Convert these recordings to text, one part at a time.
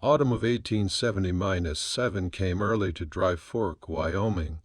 Autumn of 1870-7 came early to Dry Fork, Wyoming,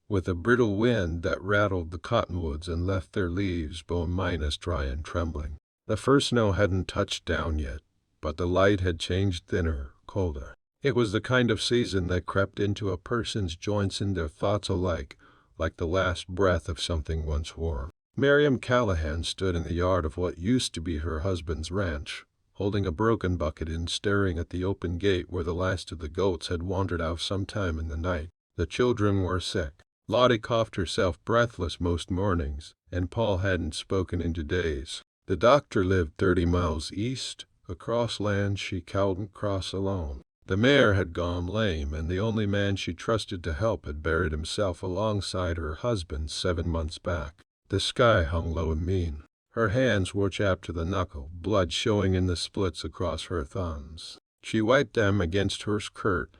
with a brittle wind that rattled the cottonwoods and left their leaves bone-dry and trembling. The first snow hadn't touched down yet, but the light had changed thinner, colder. It was the kind of season that crept into a person's joints and their thoughts alike, like the last breath of something once warm. Miriam Callahan stood in the yard of what used to be her husband's ranch, holding a broken bucket and staring at the open gate where the last of the goats had wandered out sometime in the night. The children were sick. Lottie coughed herself breathless most mornings, and Paul hadn't spoken in days. The doctor lived 30 miles east, across land she couldn't cross alone. The mare had gone lame, and the only man she trusted to help had buried himself alongside her husband 7 months back. The sky hung low and mean. Her hands were chapped to the knuckle, blood showing in the splits across her thumbs. She wiped them against her skirt,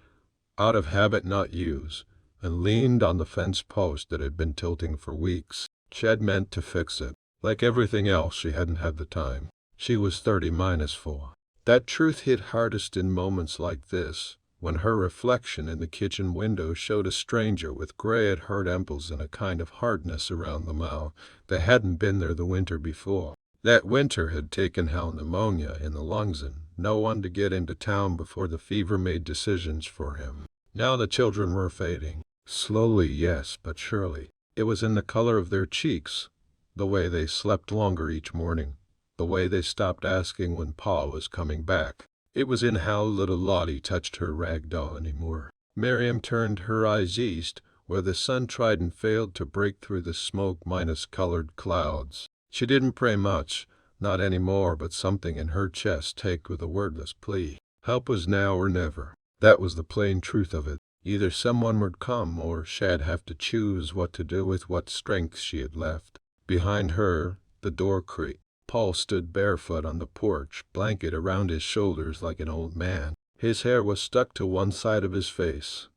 out of habit not use, and leaned on the fence post that had been tilting for weeks. She had meant to fix it. Like everything else, she hadn't had the time. She was 30-4. That truth hit hardest in moments like this, when her reflection in the kitchen window showed a stranger with gray-haired temples and a kind of hardness around the mouth that hadn't been there the winter before. That winter had taken Hal pneumonia in the lungs and no one to get into town before the fever made decisions for him. Now the children were fading. Slowly, yes, but surely. It was in the color of their cheeks, the way they slept longer each morning, the way they stopped asking when Pa was coming back. It was in how little Lottie touched her rag doll anymore. Miriam turned her eyes east, where the sun tried and failed to break through the smoke-colored clouds. She didn't pray much, not anymore, but something in her chest ached with a wordless plea. Help was now or never. That was the plain truth of it. Either someone would come, or she'd have to choose what to do with what strength she had left. Behind her, the door creaked. Paul stood barefoot on the porch, blanket around his shoulders like an old man. His hair was stuck to one side of his face,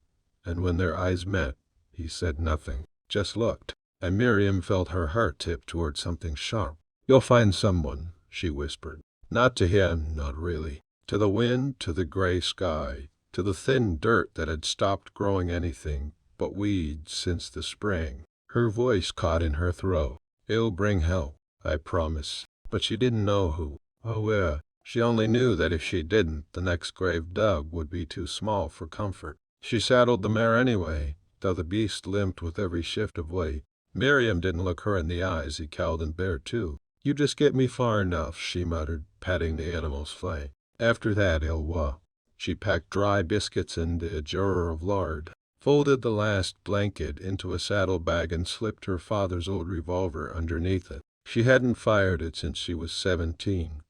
and when their eyes met, he said nothing, just looked. And Miriam felt her heart tip toward something sharp. "You'll find someone," she whispered. Not to him, not really. To the wind, to the gray sky, to the thin dirt that had stopped growing anything but weeds since the spring. Her voice caught in her throat. "It'll bring help, I promise." But she didn't know who. Oh, where. She only knew that if she didn't, the next grave dug would be too small for comfort. She saddled the mare anyway, though the beast limped with every shift of weight. Miriam didn't look her in the eyes. He cowled and bared too. "You just get me far enough," she muttered, patting the animal's flank. "After that, he'll walk." She packed dry biscuits into a jar of lard, folded the last blanket into a saddlebag, and slipped her father's old revolver underneath it. She hadn't fired it since she was 17,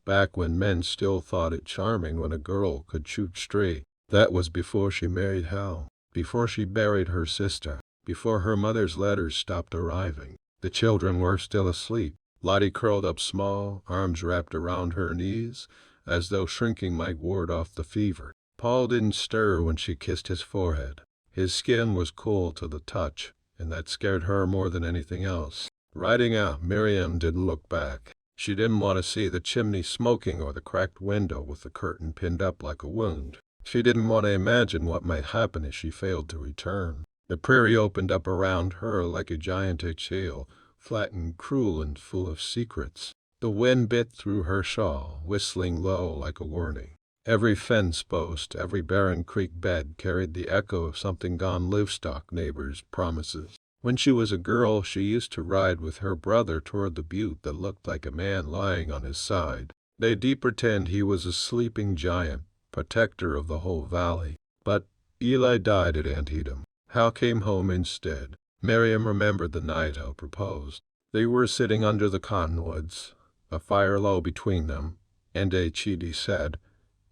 back when men still thought it charming when a girl could shoot straight. That was before she married Hal, before she buried her sister, before her mother's letters stopped arriving. The children were still asleep. Lottie curled up small, arms wrapped around her knees, as though shrinking might ward off the fever. Paul didn't stir when she kissed his forehead. His skin was cool to the touch, and that scared her more than anything else. Riding out, Miriam didn't look back. She didn't want to see the chimney smoking or the cracked window with the curtain pinned up like a wound. She didn't want to imagine what might happen if she failed to return. The prairie opened up around her like a giant exhale, flat and cruel and full of secrets. The wind bit through her shawl, whistling low like a warning. Every fence post, every barren creek bed carried the echo of something gone livestock neighbors' promises. When she was a girl, she used to ride with her brother toward the butte that looked like a man lying on his side. They'd pretend he was a sleeping giant, protector of the whole valley. But Eli died at Antietam. Hal came home instead. Miriam remembered the night Hal proposed. They were sitting under the cottonwoods, a fire low between them, and Chidi said,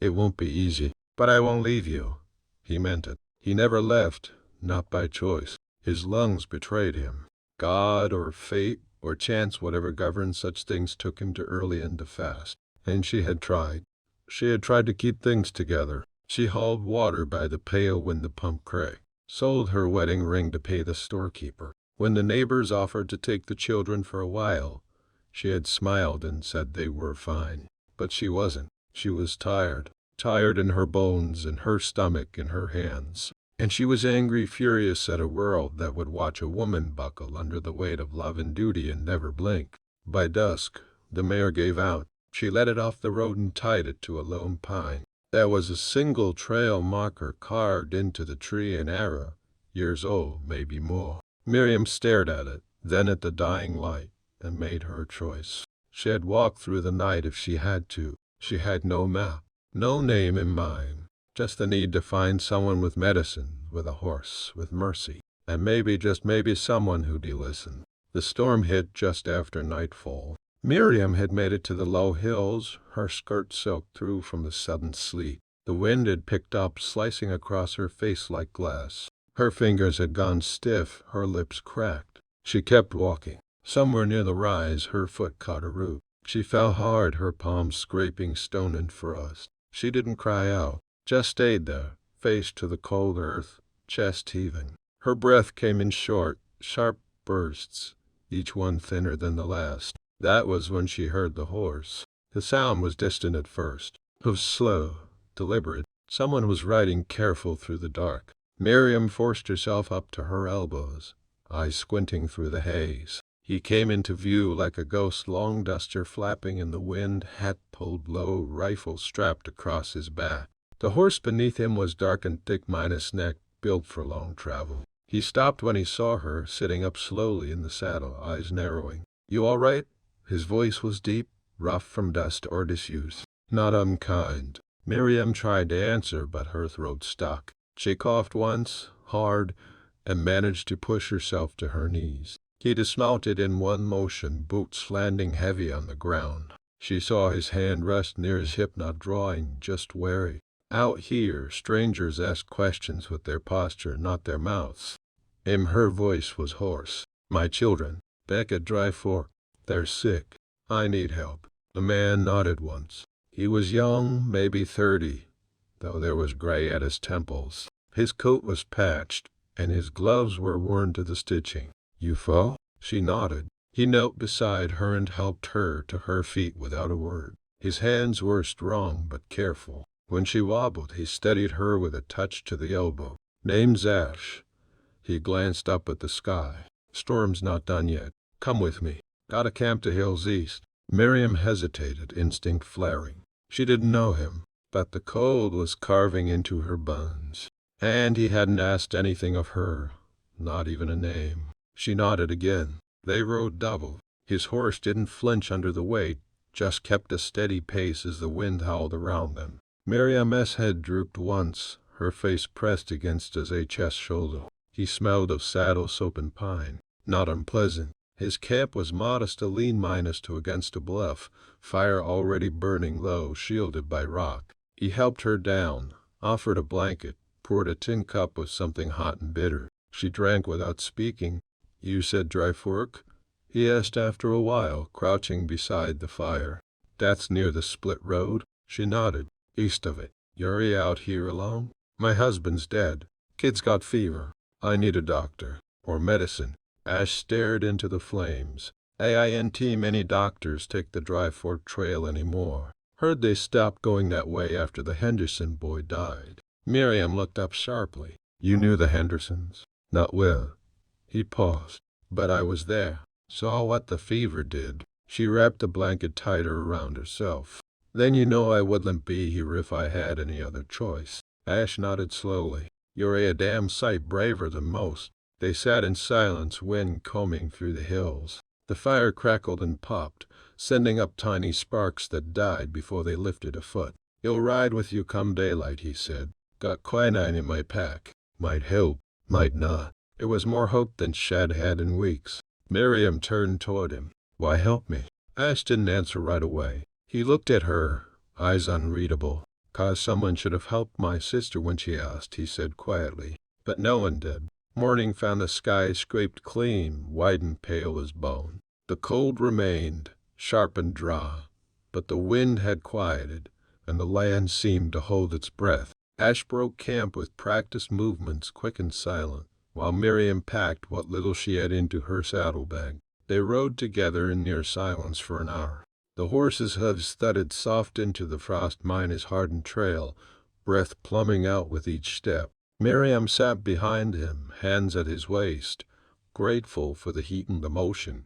"It won't be easy, but I won't leave you." He meant it. He never left, not by choice. His lungs betrayed him. God or fate or chance, whatever governed such things, took him to early and to fast. And she had tried. She had tried to keep things together. She hauled water by the pail when the pump cracked, sold her wedding ring to pay the storekeeper. When the neighbors offered to take the children for a while, she had smiled and said they were fine. But she wasn't. She was tired. tired in her bones and her stomach in her hands. And she was angry, furious at a world that would watch a woman buckle under the weight of love and duty and never blink. By dusk, the mare gave out. She let it off the road and tied it to a lone pine. There was a single trail marker carved into the tree, an arrow, years old, maybe more. Miriam stared at it, then at the dying light, and made her choice. She had walked through the night if she had to. She had no map, no name in mind, just the need to find someone with medicine, with a horse, with mercy, and maybe, just maybe, someone who'd listen. The storm hit just after nightfall. Miriam had made it to the low hills, her skirt soaked through from the sudden sleet. The wind had picked up, slicing across her face like glass. Her fingers had gone stiff, her lips cracked. She kept walking. Somewhere near the rise, her foot caught a root. She fell hard, her palms scraping stone and frost. She didn't cry out, just stayed there, face to the cold earth, chest heaving. Her breath came in short, sharp bursts, each one thinner than the last. That was when she heard the horse. The sound was distant at first. Hoofs slow, deliberate. Someone was riding careful through the dark. Miriam forced herself up to her elbows, eyes squinting through the haze. He came into view like a ghost, long duster flapping in the wind, hat pulled low, rifle strapped across his back. The horse beneath him was dark and thick, minus neck, built for long travel. He stopped when he saw her, sitting up slowly in the saddle, eyes narrowing. "You all right?" His voice was deep, rough from dust or disuse. Not unkind. Miriam tried to answer, but her throat stuck. She coughed once, hard, and managed to push herself to her knees. He dismounted in one motion, boots landing heavy on the ground. She saw his hand rest near his hip, not drawing, just wary. Out here, strangers asked questions with their posture, not their mouths. Her voice was hoarse. "My children, back at Dry Fork. They're sick. I need help." The man nodded once. He was young, maybe 30, though there was gray at his temples. His coat was patched, and his gloves were worn to the stitching. "You fall?" She nodded. He knelt beside her and helped her to her feet without a word. His hands were strong but careful. When she wobbled, he steadied her with a touch to the elbow. "Name's Ash." He glanced up at the sky. "Storm's not done yet. Come with me. Gotta camp to hills east." Miriam hesitated, instinct flaring. She didn't know him, but the cold was carving into her bones. And he hadn't asked anything of her, not even a name. She nodded again. They rode double. His horse didn't flinch under the weight, just kept a steady pace as the wind howled around them. Miriam's head drooped once, her face pressed against his chest shoulder. He smelled of saddle soap and pine. Not unpleasant. His camp was modest, a lean -2 against a bluff, fire already burning low, shielded by rock. He helped her down, offered a blanket, poured a tin cup with something hot and bitter. She drank without speaking. "You said Dry Fork?" he asked after a while, crouching beside the fire. "That's near the split road." She nodded. "East of it." "You're out here alone?" "My husband's dead. Kid's got fever. I need a doctor. Or medicine." Ash stared into the flames. "Ain't many doctors take the Dry Fork Trail anymore. Heard they stopped going that way after the Henderson boy died." Miriam looked up sharply. "You knew the Hendersons?" "Not well." He paused. "But I was there. Saw what the fever did." She wrapped the blanket tighter around herself. "Then you know I wouldn't be here if I had any other choice." Ash nodded slowly. "You're a damn sight braver than most." They sat in silence, wind combing through the hills. The fire crackled and popped, sending up tiny sparks that died before they lifted a foot. "He'll ride with you come daylight," he said. "Got quinine in my pack. Might help, might not." It was more hope than Shad had in weeks. Miriam turned toward him. "Why help me?" Ash didn't answer right away. He looked at her, eyes unreadable. "'Cause someone should have helped my sister when she asked," he said quietly. But no one did. Morning found the sky scraped clean, white and pale as bone. The cold remained, sharp and dry, but the wind had quieted, and the land seemed to hold its breath. Ash broke camp with practiced movements, quick and silent, while Miriam packed what little she had into her saddlebag. They rode together in near silence for an hour. The horse's hooves thudded soft into the frost-minus hardened trail, breath plumbing out with each step. Miriam sat behind him, hands at his waist, grateful for the heat and the motion,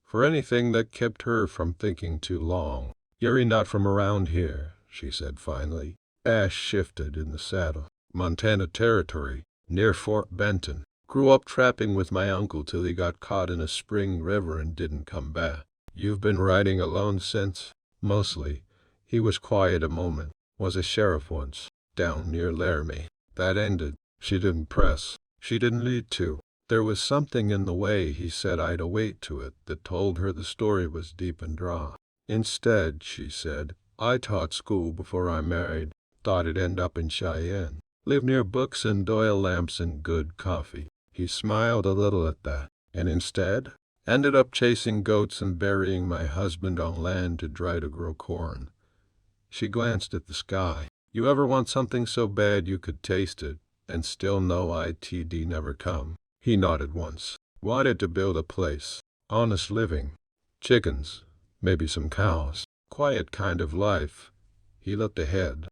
for anything that kept her from thinking too long. "You're not from around here," she said finally. Ash shifted in the saddle. "Montana Territory, near Fort Benton. Grew up trapping with my uncle till he got caught in a spring river and didn't come back." "You've been riding alone since?" "Mostly." He was quiet a moment. "Was a sheriff once, down near Laramie. That ended." She didn't press. She didn't need to. There was something in the way he said I'd await to it that told her the story was deep and dry. "Instead," she said, "I taught school before I married. Thought I'd end up in Cheyenne. Live near books and oil lamps and good coffee." He smiled a little at that. "And instead?" "Ended up chasing goats and burying my husband on land to dry to grow corn." She glanced at the sky. "You ever want something so bad you could taste it, and still know it'd never come?" He nodded once. "Wanted to build a place. Honest living. Chickens. Maybe some cows. Quiet kind of life." He looked ahead.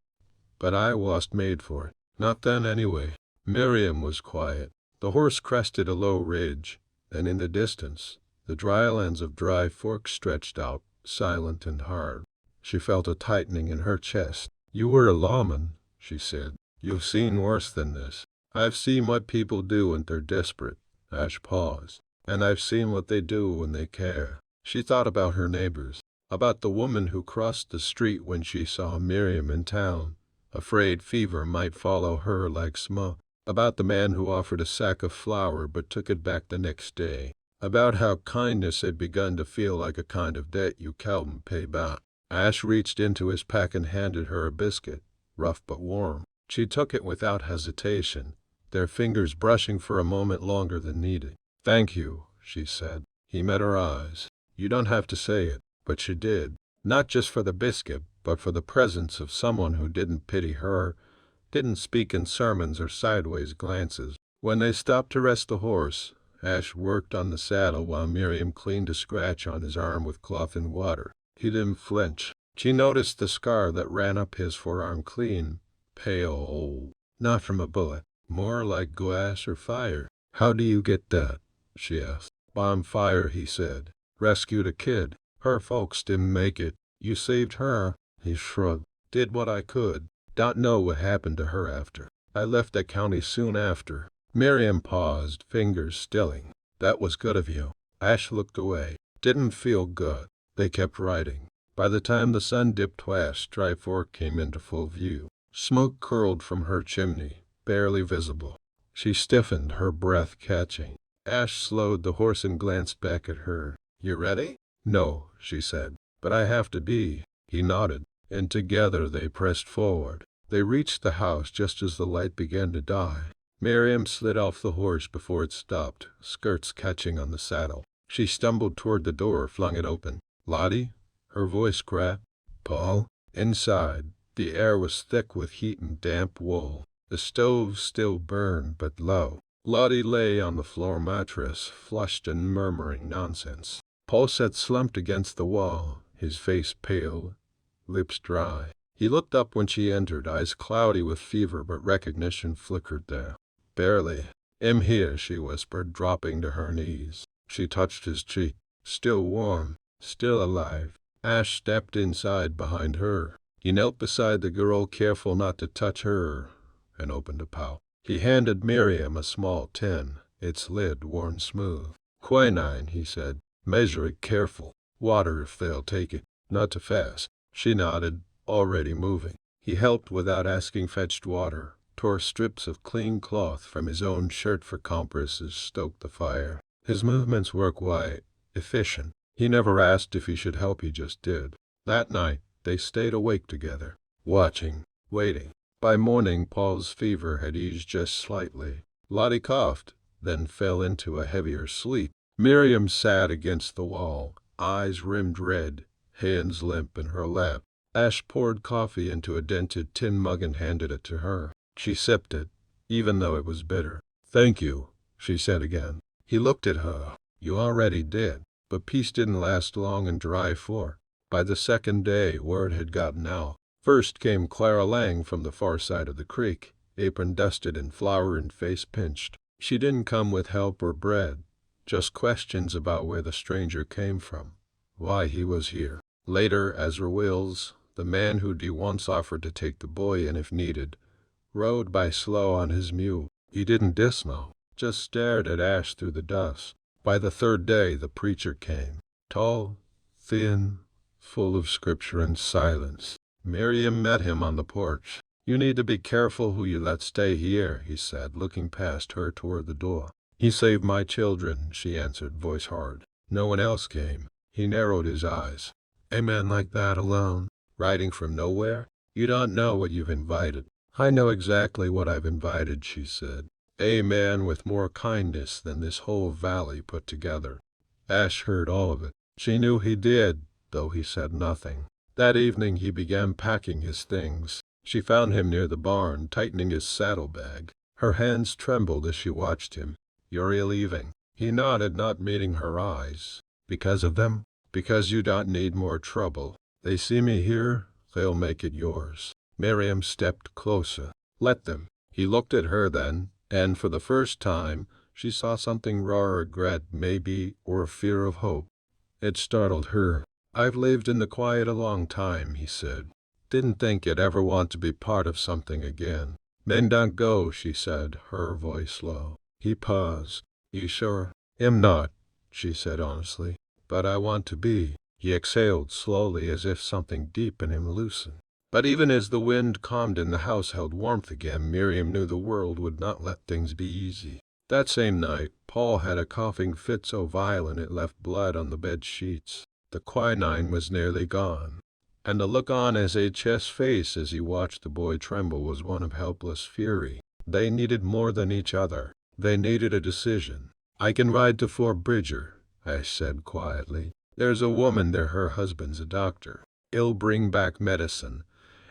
"But I wasn't made for it. Not then anyway." Miriam was quiet. The horse crested a low ridge, and in the distance, the dry lands of Dry Fork stretched out, silent and hard. She felt a tightening in her chest. "You were a lawman," she said. "You've seen worse than this." "I've seen what people do when they're desperate." Ash paused. "And I've seen what they do when they care." She thought about her neighbors, about the woman who crossed the street when she saw Miriam in town, afraid fever might follow her like smoke, about the man who offered a sack of flour but took it back the next day, about how kindness had begun to feel like a kind of debt you couldn't pay back. Ash reached into his pack and handed her a biscuit, rough but warm. She took it without hesitation, their fingers brushing for a moment longer than needed. "Thank you," she said. He met her eyes. "You don't have to say it." But she did. Not just for the biscuit, but for the presence of someone who didn't pity her, didn't speak in sermons or sideways glances. When they stopped to rest the horse, Ash worked on the saddle while Miriam cleaned a scratch on his arm with cloth and water. He didn't flinch. She noticed the scar that ran up his forearm, clean, pale, old. Not from a bullet. More like glass or fire. "How do you get that?" she asked. "Bonfire," he said. "Rescued a kid. Her folks didn't make it. You saved her." He shrugged. "Did what I could. Don't know what happened to her after. I left that county soon after." Miriam paused, fingers stilling. "That was good of you." Ash looked away. Didn't feel good. They kept riding. By the time the sun dipped west, Dry Fork came into full view. Smoke curled from her chimney, barely visible. She stiffened, her breath catching. Ash slowed the horse and glanced back at her. "You ready?" "No," she said. "But I have to be." He nodded, and together they pressed forward. They reached the house just as the light began to die. Miriam slid off the horse before it stopped, skirts catching on the saddle. She stumbled toward the door, flung it open. "Lottie?" Her voice cracked. "Paul?" Inside, the air was thick with heat and damp wool. The stove still burned, but low. Lottie lay on the floor mattress, flushed and murmuring nonsense. Paul sat slumped against the wall, his face pale, lips dry. He looked up when she entered, eyes cloudy with fever, but recognition flickered there. "Barely." "I'm here," she whispered, dropping to her knees. She touched his cheek. Still warm, still alive. Ash stepped inside behind her. He knelt beside the girl, careful not to touch her, and opened a pouch. He handed Miriam a small tin, its lid worn smooth. "Quinine," he said. "Measure it careful. Water if they'll take it. Not too fast." She nodded, already moving. He helped without asking, fetched water, tore strips of clean cloth from his own shirt for compresses, stoked the fire. His movements were quiet, efficient. He never asked if he should help, he just did. That night, they stayed awake together, watching, waiting. By morning, Paul's fever had eased just slightly. Lottie coughed, then fell into a heavier sleep. Miriam sat against the wall, eyes rimmed red, hands limp in her lap. Ash poured coffee into a dented tin mug and handed it to her. She sipped it, even though it was bitter. "Thank you," she said again. He looked at her. "You already did." But peace didn't last long in Dry Fork. By the second day, word had gotten out. First came Clara Lang from the far side of the creek, apron dusted and flour and face pinched. She didn't come with help or bread, just questions about where the stranger came from, why he was here. Later, Ezra Wills, the man who'd once offered to take the boy in if needed, rode by slow on his mule. He didn't dismount, just stared at Ash through the dust. By the third day, the preacher came, tall, thin, full of scripture and silence. Miriam met him on the porch. "You need to be careful who you let stay here," he said, looking past her toward the door. "He saved my children," she answered, voice hard. "No one else came." He narrowed his eyes. "A man like that alone, riding from nowhere? You don't know what you've invited." "I know exactly what I've invited," she said. "A man with more kindness than this whole valley put together." Ash heard all of it. She knew he did, though he said nothing. That evening he began packing his things. She found him near the barn, tightening his saddlebag. Her hands trembled as she watched him. "You're leaving?" He nodded, not meeting her eyes. "Because of them?" "Because you don't need more trouble. They see me here, they'll make it yours." Miriam stepped closer. "Let them." He looked at her then, and for the first time, she saw something raw regret, maybe, or fear of hope. It startled her. "I've lived in the quiet a long time," he said. "Didn't think you'd ever want to be part of something again." "Men don't go," she said, her voice low. He paused. "You sure?" "I'm not," she said honestly. "But I want to be." He exhaled slowly, as if something deep in him loosened. But even as the wind calmed and the house held warmth again, Miriam knew the world would not let things be easy. That same night, Paul had a coughing fit so violent it left blood on the bed sheets. The quinine was nearly gone, and the look on his HS face as he watched the boy tremble was one of helpless fury. They needed more than each other. They needed a decision. "I can ride to Fort Bridger," Ash said quietly. "There's a woman there, her husband's a doctor. He'll bring back medicine,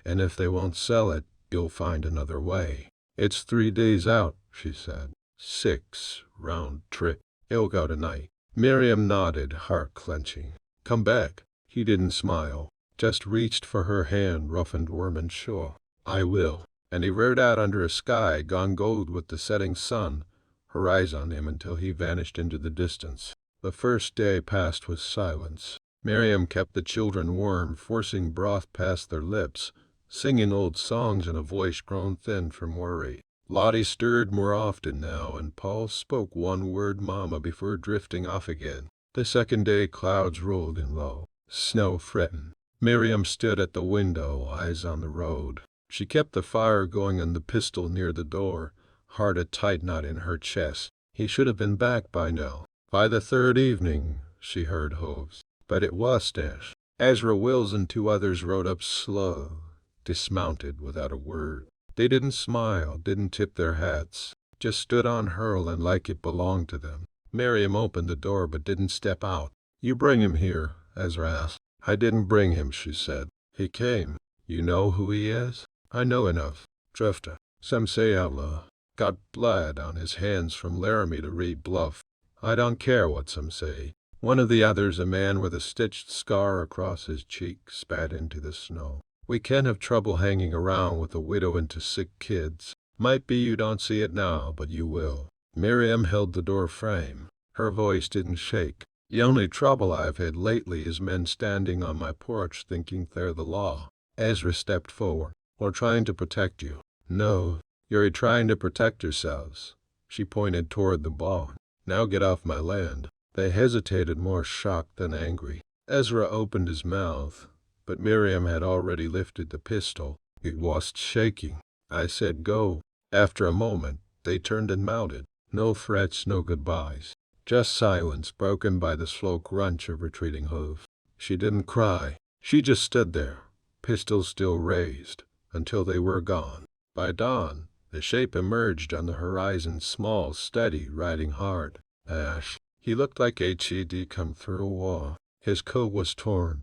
and if they won't sell it, you'll find another way." "It's 3 days out," she said. 6 round trip. "He'll go tonight." Miriam nodded, heart clenching. "Come back." He didn't smile, just reached for her hand, rough and warm and sure. "I will." And he reared out under a sky gone gold with the setting sun, her eyes on him until he vanished into the distance. The first day passed with silence. Miriam kept the children warm, forcing broth past their lips, singing old songs in a voice grown thin from worry. Lottie stirred more often now, and Paul spoke one word, "Mama," before drifting off again. The second day, clouds rolled in low. Snow threatened. Miriam stood at the window, eyes on the road. She kept the fire going and the pistol near the door, heart a tight knot in her chest. He should have been back by now. By the third evening, she heard hooves. But it was Ash. Ezra Wills and 2 others rode up slow, dismounted without a word. They didn't smile, didn't tip their hats, just stood on hurl and like it belonged to them. Miriam opened the door but didn't step out. "You bring him here?" Ezra asked. "I didn't bring him," she said. "He came." "You know who he is?" "I know enough. Drifter. Some say outlaw. Got blood on his hands from Laramie to Reed Bluff. I don't care what some say." One of the others, a man with a stitched scar across his cheek, spat into the snow. "We can't have trouble hanging around with a widow and 2 sick kids. Might be you don't see it now, but you will." Miriam held the door frame. Her voice didn't shake. "The only trouble I've had lately is men standing on my porch thinking they're the law." Ezra stepped forward. "We're trying to protect you." "No, you're trying to protect yourselves." She pointed toward the barn. "Now get off my land." They hesitated, more shocked than angry. Ezra opened his mouth, but Miriam had already lifted the pistol. It was shaking. "I said go." After a moment, they turned and mounted. No threats, no goodbyes. Just silence, broken by the slow crunch of retreating hooves. She didn't cry. She just stood there, pistol still raised, until they were gone. By dawn, the shape emerged on the horizon, small, steady, riding hard. Ash. He looked like HED come through a wall. His coat was torn,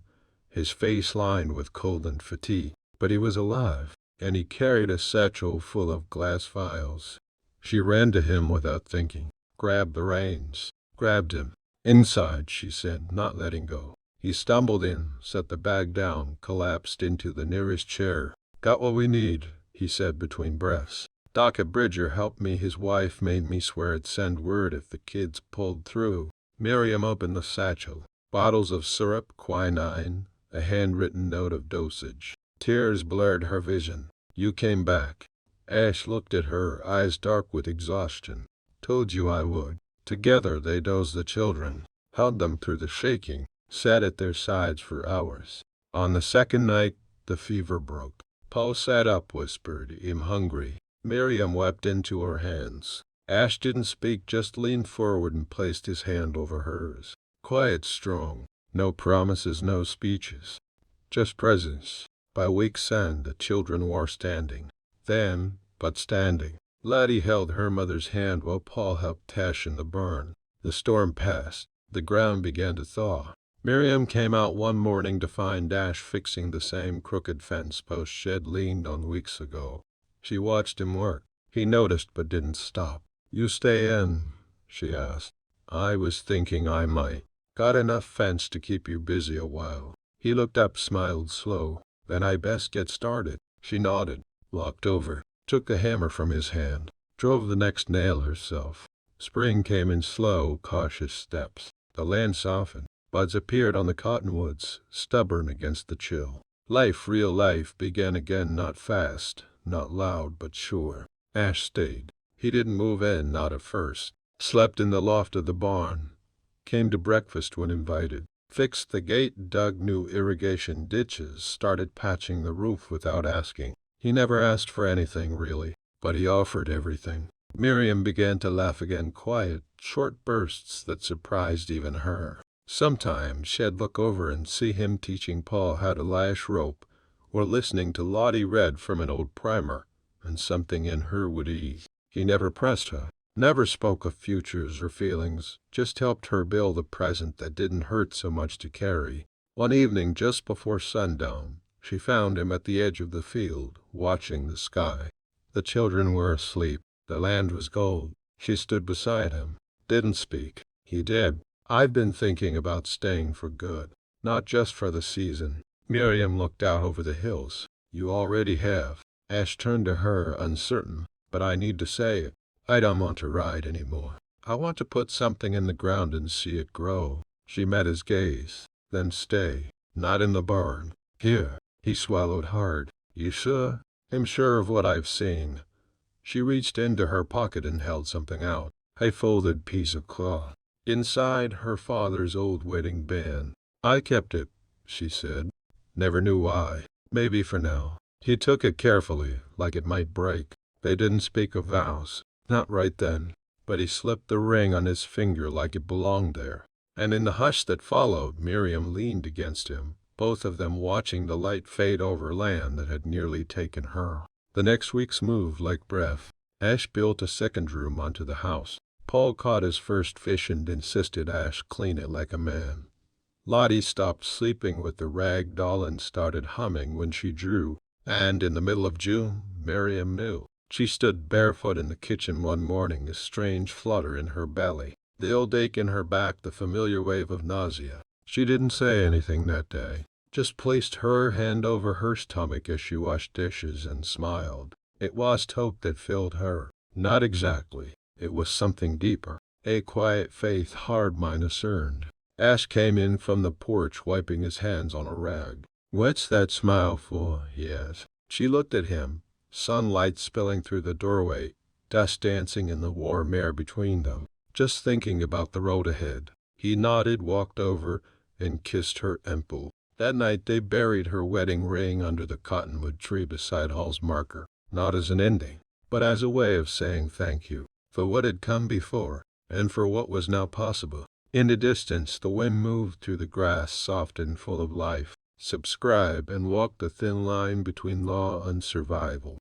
his face lined with cold and fatigue, but he was alive, and he carried a satchel full of glass vials. She ran to him without thinking, grabbed the reins, grabbed him. "Inside," she said, not letting go. He stumbled in, set the bag down, collapsed into the nearest chair. "Got what we need," he said between breaths. "Doc Bridger helped me. His wife made me swear I'd send word if the kids pulled through." Miriam opened the satchel. Bottles of syrup, quinine, a handwritten note of dosage. Tears blurred her vision. "You came back." Ash looked at her, eyes dark with exhaustion. "Told you I would." Together they dosed the children, held them through the shaking, sat at their sides for hours. On the second night, the fever broke. Paul sat up, whispered, "I'm hungry." Miriam wept into her hands. Ash didn't speak, just leaned forward and placed his hand over hers. Quiet, strong. No promises, no speeches. Just presence. By week's end, the children were standing. Then, but standing. Laddie held her mother's hand while Paul helped Tash in the barn. The storm passed. The ground began to thaw. Miriam came out one morning to find Ash fixing the same crooked fence post she'd leaned on weeks ago. She watched him work. He noticed but didn't stop. "You stay in?" she asked. "I was thinking I might. Got enough fence to keep you busy a while." He looked up, smiled slow. "Then I best get started." She nodded, walked over, took the hammer from his hand, drove the next nail herself. Spring came in slow, cautious steps. The land softened. Buds appeared on the cottonwoods, stubborn against the chill. Life, real life, began again, not fast, not loud, but sure. Ash stayed. He didn't move in, not at first. Slept in the loft of the barn. Came to breakfast when invited. Fixed the gate, dug new irrigation ditches, started patching the roof without asking. He never asked for anything, really, but he offered everything. Miriam began to laugh again, quiet, short bursts that surprised even her. Sometimes she'd look over and see him teaching Paul how to lash rope, or listening to Lottie read from an old primer, and something in her would ease. He never pressed her, never spoke of futures or feelings, just helped her build a present that didn't hurt so much to carry. One evening, just before sundown, she found him at the edge of the field, watching the sky. The children were asleep. The land was gold. She stood beside him. Didn't speak. He did. "I've been thinking about staying for good, not just for the season." Miriam looked out over the hills. "You already have." Ash turned to her, uncertain. "But I need to say it. I don't want to ride anymore. I want to put something in the ground and see it grow." She met his gaze. "Then stay. Not in the barn. Here." He swallowed hard. "You sure?" "I'm sure of what I've seen." She reached into her pocket and held something out. A folded piece of cloth. Inside, her father's old wedding band. "I kept it," she said. "Never knew why. Maybe for now." He took it carefully, like it might break. They didn't speak of vows. Not right then. But he slipped the ring on his finger like it belonged there. And in the hush that followed, Miriam leaned against him, both of them watching the light fade over land that had nearly taken her. The next weeks moved like breath. Ash built a second room onto the house. Paul caught his first fish and insisted Ash clean it like a man. Lottie stopped sleeping with the rag doll and started humming when she drew. And in the middle of June, Miriam knew. She stood barefoot in the kitchen one morning, a strange flutter in her belly, the old ache in her back, the familiar wave of nausea. She didn't say anything that day, just placed her hand over her stomach as she washed dishes and smiled. It was hope that filled her. Not exactly. It was something deeper. A quiet faith hard minus earned. Ash came in from the porch, wiping his hands on a rag. "What's that smile for?" he asked. She looked at him. Sunlight spilling through the doorway, dust dancing in the warm air between them. "Just thinking about the road ahead." He nodded, walked over, and kissed her ample. That night they buried her wedding ring under the cottonwood tree beside Hall's marker, not as an ending, but as a way of saying thank you for what had come before, and for what was now possible. In the distance, the wind moved through the grass, soft and full of life. Subscribe and walk the thin line between law and survival.